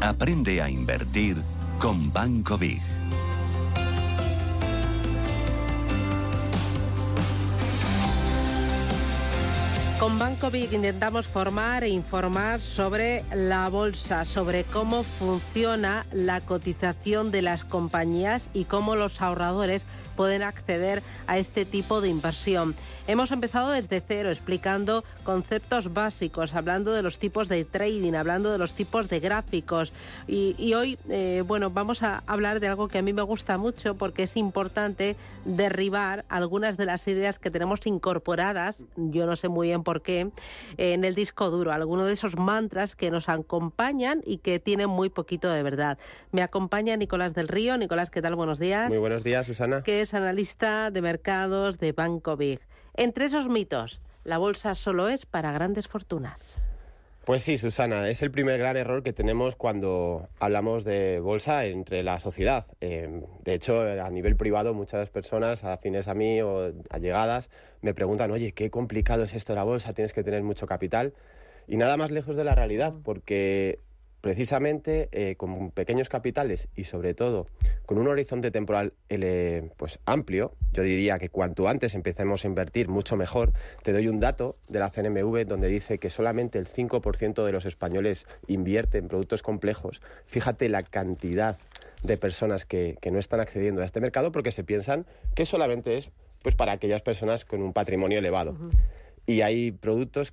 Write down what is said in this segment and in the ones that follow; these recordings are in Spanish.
Aprende a invertir con Banco Big. Con Banco Big intentamos formar e informar sobre la bolsa, sobre cómo funciona la cotización de las compañías y cómo los ahorradores pueden acceder a este tipo de inversión. Hemos empezado desde cero explicando conceptos básicos, hablando de los tipos de trading, hablando de los tipos de gráficos y hoy vamos a hablar de algo que a mí me gusta mucho porque es importante derribar algunas de las ideas que tenemos incorporadas, yo no sé muy bien por qué, en el disco duro, algunos de esos mantras que nos acompañan y que tienen muy poquito de verdad. Me acompaña Nicolás del Río. Nicolás, ¿qué tal? Buenos días. Muy buenos días, Susana. Que es analista de mercados de Banco Big. Entre esos mitos, ¿la bolsa solo es para grandes fortunas? Pues sí, Susana, es el primer gran error que tenemos cuando hablamos de bolsa entre la sociedad. De hecho, a nivel privado, muchas personas afines a mí o allegadas me preguntan, oye, qué complicado es esto de la bolsa, tienes que tener mucho capital. Y nada más lejos de la realidad, porque precisamente con pequeños capitales y sobre todo con un horizonte temporal amplio, yo diría que cuanto antes empecemos a invertir mucho mejor. Te doy un dato de la CNMV donde dice que solamente el 5% de los españoles invierte en productos complejos. Fíjate la cantidad de personas que no están accediendo a este mercado porque se piensan que solamente es para aquellas personas con un patrimonio elevado. Uh-huh. Y hay productos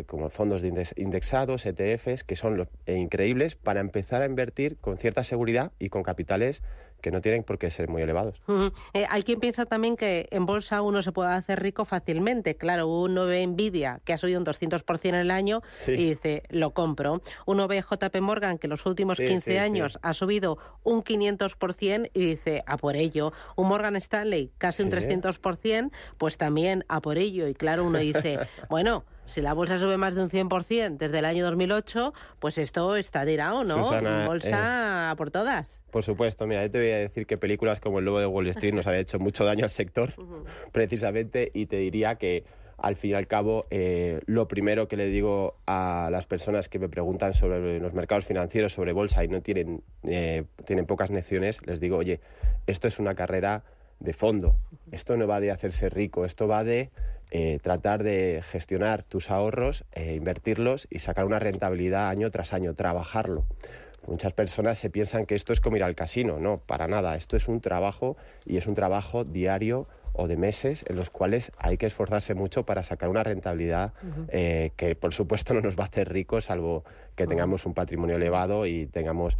como fondos de indexados, ETFs, que son increíbles para empezar a invertir con cierta seguridad y con capitales que no tienen por qué ser muy elevados. Uh-huh. Hay quien piensa también que en bolsa uno se puede hacer rico fácilmente. Claro, uno ve Nvidia, que ha subido un 200% en el año, sí, y dice, lo compro. Uno ve JP Morgan, que en los últimos 15 años ha subido un 500% y dice, a por ello. Un Morgan Stanley, casi un 300%, pues también a por ello. Y claro, uno dice, bueno, si la bolsa sube más de un 100% desde el año 2008, pues esto está tirado, ¿no? Susana, bolsa por todas. Por supuesto, mira, yo te voy a decir que películas como El Lobo de Wall Street nos han hecho mucho daño al sector, precisamente, y te diría que al fin y al cabo, lo primero que le digo a las personas que me preguntan sobre los mercados financieros, sobre bolsa y no tienen pocas nociones, les digo, oye, esto es una carrera de fondo, esto no va de hacerse rico, esto va de tratar de gestionar tus ahorros, invertirlos y sacar una rentabilidad año tras año, trabajarlo. Muchas personas se piensan que esto es como ir al casino. No, para nada. Esto es un trabajo y es un trabajo diario o de meses en los cuales hay que esforzarse mucho para sacar una rentabilidad que por supuesto no nos va a hacer ricos, salvo que tengamos un patrimonio elevado y tengamos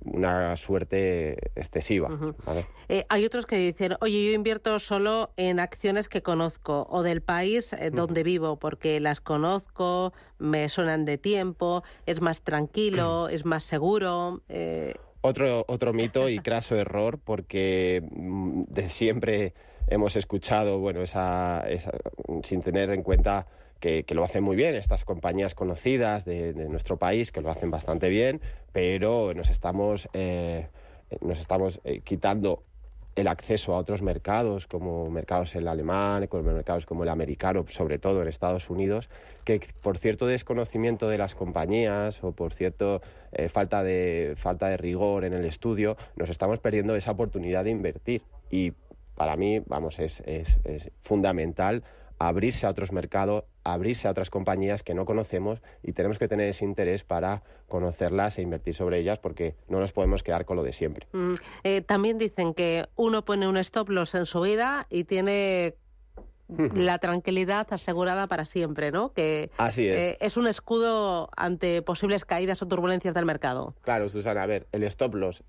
una suerte excesiva. ¿Vale? Hay otros que dicen, oye, yo invierto solo en acciones que conozco o del país donde vivo, porque las conozco, me suenan de tiempo, es más tranquilo, es más seguro. Otro mito y craso error, porque de siempre hemos escuchado, sin tener en cuenta que lo hacen muy bien estas compañías conocidas de nuestro país, que lo hacen bastante bien, pero nos estamos quitando el acceso a otros mercados, como mercados el alemán, como mercados como el americano, sobre todo en Estados Unidos, que por cierto desconocimiento de las compañías o por cierto falta de rigor en el estudio, nos estamos perdiendo esa oportunidad de invertir. Y para mí, es fundamental abrirse a otros mercados, abrirse a otras compañías que no conocemos y tenemos que tener ese interés para conocerlas e invertir sobre ellas porque no nos podemos quedar con lo de siempre. También dicen que uno pone un stop loss en su vida y tiene la tranquilidad asegurada para siempre, ¿no? Que así es. Es un escudo ante posibles caídas o turbulencias del mercado. Claro, Susana, a ver, el stop loss,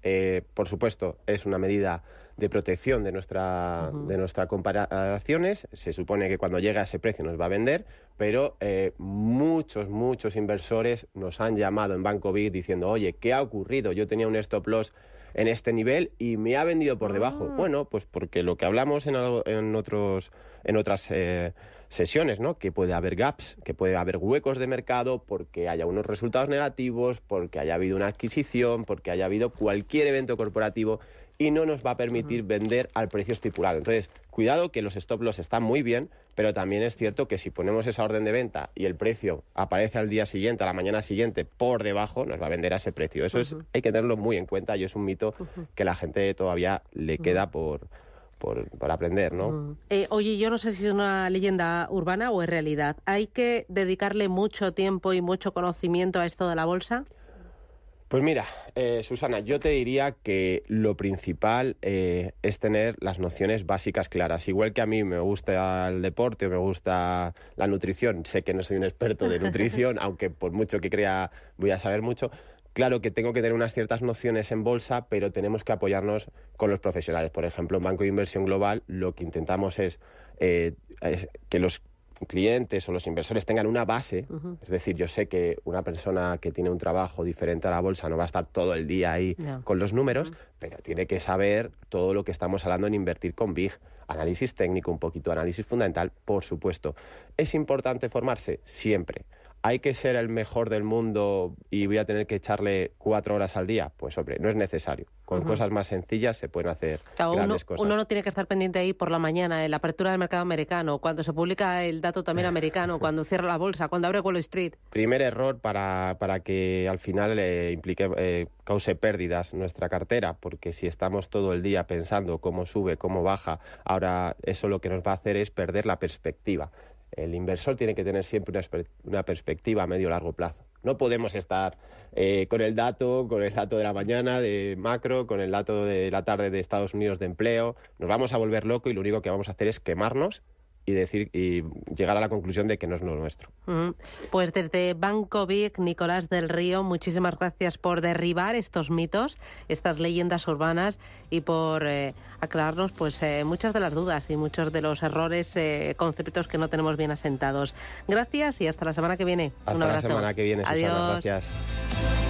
por supuesto, es una medida de protección de nuestras comparaciones. Se supone que cuando llega a ese precio nos va a vender, pero muchos inversores nos han llamado en Banco Big diciendo, oye, ¿qué ha ocurrido? Yo tenía un stop loss en este nivel y me ha vendido por debajo. Bueno, pues porque lo que hablamos en otras sesiones, ¿no? Que puede haber gaps, que puede haber huecos de mercado porque haya unos resultados negativos, porque haya habido una adquisición, porque haya habido cualquier evento corporativo y no nos va a permitir vender al precio estipulado. Entonces, cuidado que los stop loss están muy bien, pero también es cierto que si ponemos esa orden de venta y el precio aparece al día siguiente, a la mañana siguiente, por debajo, nos va a vender a ese precio. Eso hay que tenerlo muy en cuenta y es un mito que la gente todavía le queda por aprender, ¿no? Oye, yo no sé si es una leyenda urbana o es realidad. ¿Hay que dedicarle mucho tiempo y mucho conocimiento a esto de la bolsa? Pues mira, Susana, yo te diría que lo principal es tener las nociones básicas claras. Igual que a mí me gusta el deporte, me gusta la nutrición, sé que no soy un experto de nutrición, aunque por mucho que crea voy a saber mucho. Claro que tengo que tener unas ciertas nociones en bolsa, pero tenemos que apoyarnos con los profesionales. Por ejemplo, en Banco de Inversión Global lo que intentamos es que los clientes o los inversores tengan una base. Es decir, yo sé que una persona que tiene un trabajo diferente a la bolsa no va a estar todo el día ahí con los números, pero tiene que saber todo lo que estamos hablando en invertir con BIG. Análisis técnico, un poquito análisis fundamental, por supuesto. ¿Es importante formarse? Siempre. ¿Hay que ser el mejor del mundo y voy a tener que echarle 4 horas al día? Pues hombre, no es necesario. Con cosas más sencillas se pueden hacer grandes cosas. Uno no tiene que estar pendiente ahí por la mañana, en la apertura del mercado americano, cuando se publica el dato también americano, cuando cierra la bolsa, cuando abre Wall Street. Primer error para que al final cause pérdidas nuestra cartera, porque si estamos todo el día pensando cómo sube, cómo baja, ahora eso lo que nos va a hacer es perder la perspectiva. El inversor tiene que tener siempre una perspectiva a medio largo plazo. No podemos estar con el dato de la mañana de macro, con el dato de la tarde de Estados Unidos de empleo. Nos vamos a volver locos y lo único que vamos a hacer es quemarnos y llegar a la conclusión de que no es lo nuestro. Pues desde Banco BIG, Nicolás del Río, muchísimas gracias por derribar estos mitos, estas leyendas urbanas y por aclararnos muchas de las dudas y muchos de los errores, conceptos que no tenemos bien asentados. Gracias y hasta la semana que viene. Hasta la semana que viene, Susana. Adiós. Gracias.